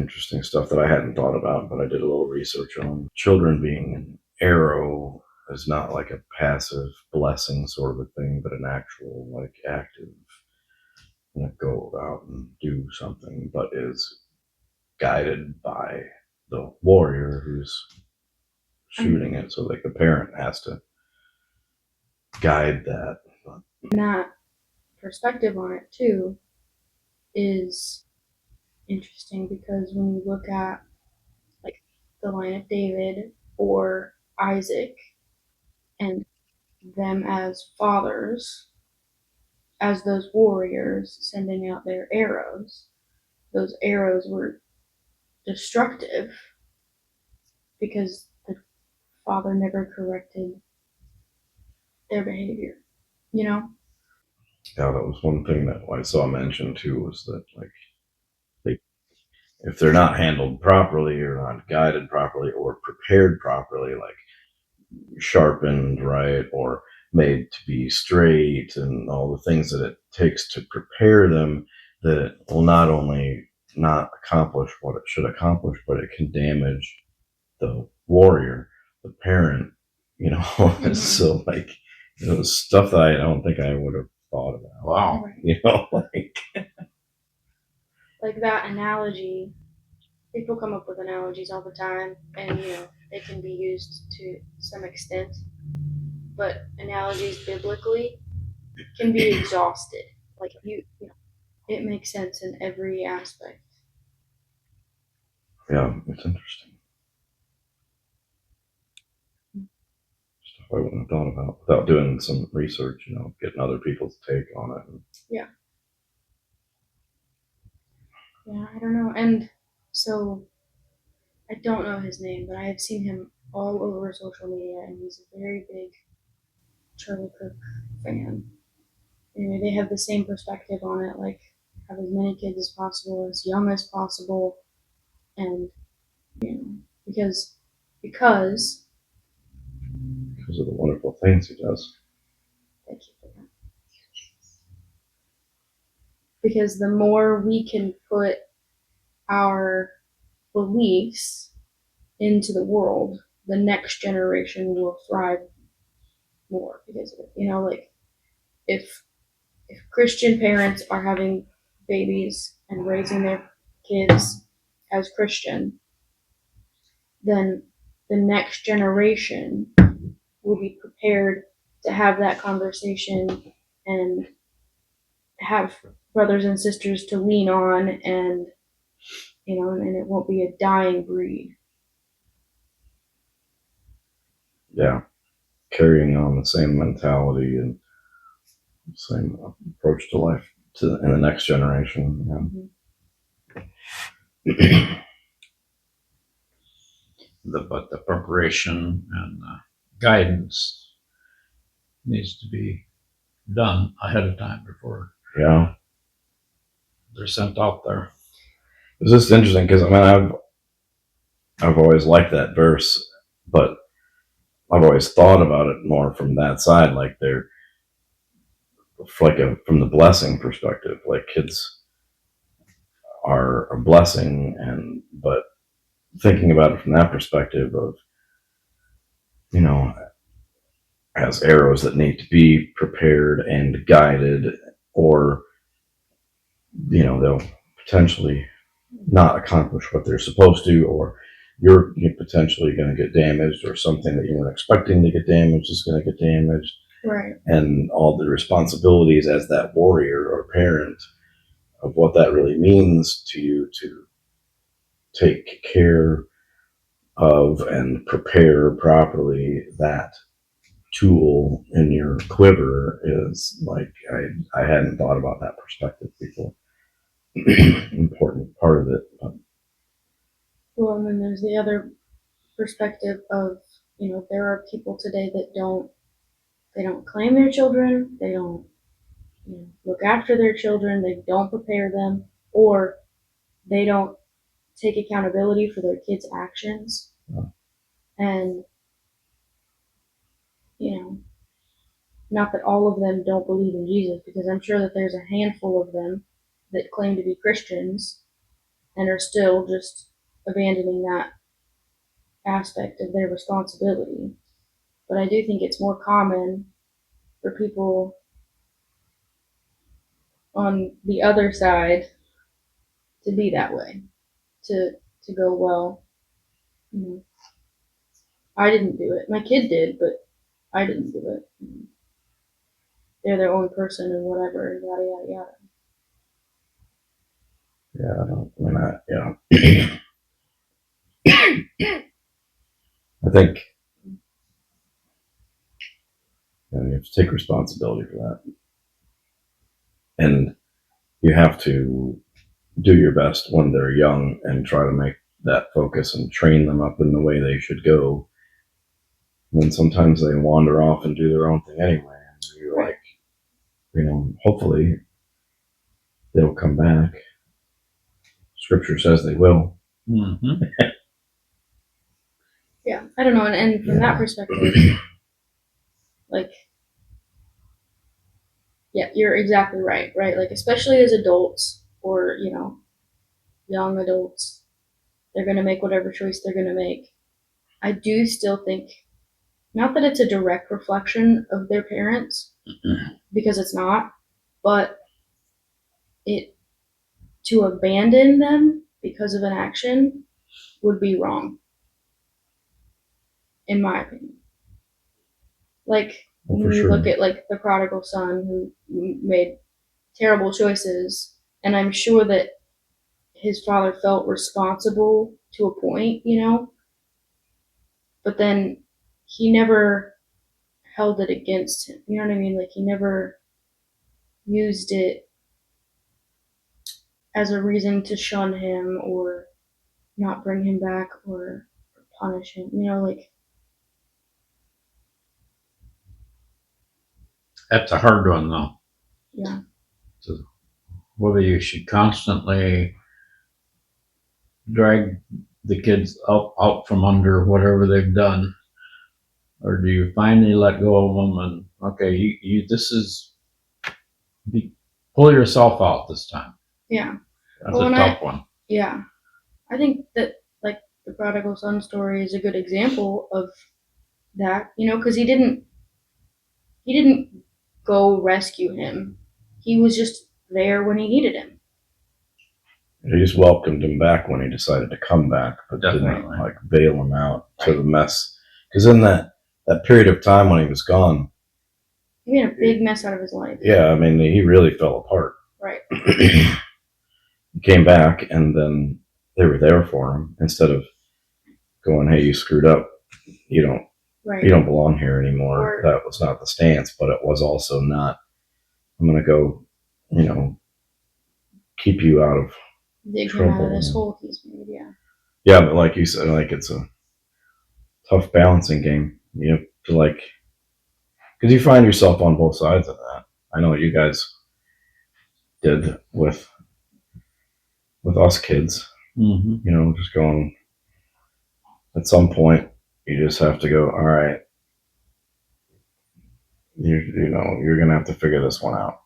interesting stuff that I hadn't thought about, but I did a little research on children being an arrow is not like a passive blessing sort of a thing, but an actual like active, go out and do something, but is guided by the warrior who's shooting it. So like the parent has to guide that. And that perspective on it too is interesting because when you look at like the line of David or Isaac and them as fathers, as those warriors sending out their arrows, those arrows were destructive because the father never corrected their behavior, you know? Yeah, that was one thing that I saw mentioned too, was that like they, if they're not handled properly or not guided properly or prepared properly, like sharpened right or made to be straight and all the things that it takes to prepare them, that it will not only not accomplish what it should accomplish, but it can damage the warrior, the parent, Mm-hmm. So like it was stuff that I don't think I would have thought about. Wow. Like that analogy, people come up with analogies all the time, and they can be used to some extent, but analogies biblically can be exhausted. Like it makes sense in every aspect. Yeah, it's interesting. Stuff I wouldn't have thought about without doing some research, getting other people's take on it. Yeah, I don't know. And so I don't know his name, but I have seen him all over social media, and he's a very big Charlie Kirk fan. Anyway, they have the same perspective on it, like have as many kids as possible, as young as possible, and because because Because of the wonderful things he does. thank you for that. Because the more we can put our beliefs into the world, the next generation will thrive more because of it. Like if Christian parents are having babies and raising their kids as Christian, then the next generation will be prepared to have that conversation and have brothers and sisters to lean on, and and it won't be a dying breed. Yeah, carrying on the same mentality and same approach to life in the next generation. Mm-hmm. But the preparation and guidance needs to be done ahead of time before they're sent out there. It's just interesting because I've always liked that verse, but I've always thought about it more from that side, like they're from the blessing perspective, like kids are a blessing, but thinking about it from that perspective of as arrows that need to be prepared and guided, or they'll potentially not accomplish what they're supposed to, or you're potentially going to get damaged, or something that you weren't expecting to get damaged is going to get damaged. Right. And all the responsibilities as that warrior or parent of what that really means to you to take care of and prepare properly that tool in your quiver is like I hadn't thought about that perspective before. Important part of it. Well, and then there's the other perspective of there are people today that don't claim their children, they don't look after their children, they don't prepare them, or they don't take accountability for their kids' actions. Yeah. And not that all of them don't believe in Jesus, because I'm sure that there's a handful of them that claim to be Christians and are still just abandoning that aspect of their responsibility. But I do think it's more common for people on the other side to be that way, to go, well, you know, I didn't do it. My kid did, but I didn't do it. They're their own person and whatever, yada yada yada. Yeah, I don't. I mean, yeah. I think you have to take responsibility for that, and you have to do your best when they're young and try to make that focus and train them up in the way they should go. And then sometimes they wander off and do their own thing anyway, and you're like, hopefully they'll come back. Scripture says they will. Mm-hmm. Yeah, I don't know, and from that perspective, like, yeah, you're exactly right, right? Like, especially as adults or, young adults, they're going to make whatever choice they're going to make. I do still think, not that it's a direct reflection of their parents, because it's not, but it, to abandon them because of an action would be wrong, in my opinion. Like, Well, when for you sure. look at, like, the prodigal son who made terrible choices, and I'm sure that his father felt responsible to a point, but then he never held it against him. You know what I mean? Like, he never used it as a reason to shun him or not bring him back or punish him. Like, That's a hard one, though. yeah. So whether you should constantly drag the kids out from under whatever they've done, or do you finally let go of them and okay, you this is pull yourself out this time. Yeah. That's a tough one. Yeah. I think that, like, the prodigal son story is a good example of that, because he didn't go rescue him. He was just there when he needed him. He just welcomed him back when he decided to come back, but Definitely. didn't like bail him out to the mess. Because in that period of time when he was gone, He made a big mess out of his life. yeah, I mean, he really fell apart. Right. He came back, and then they were there for him instead of going, "Hey, you screwed up. You don't Right. you don't belong here anymore." That was not the stance, but it was also not, "I'm going to go, keep you out of dig him trouble." out of this hole he's made. Yeah. Yeah, but like you said, like it's a tough balancing game. You have to because you find yourself on both sides of that. I know what you guys did with us kids. Mm-hmm. Just going. At some point, you just have to go. All right, you're gonna have to figure this one out.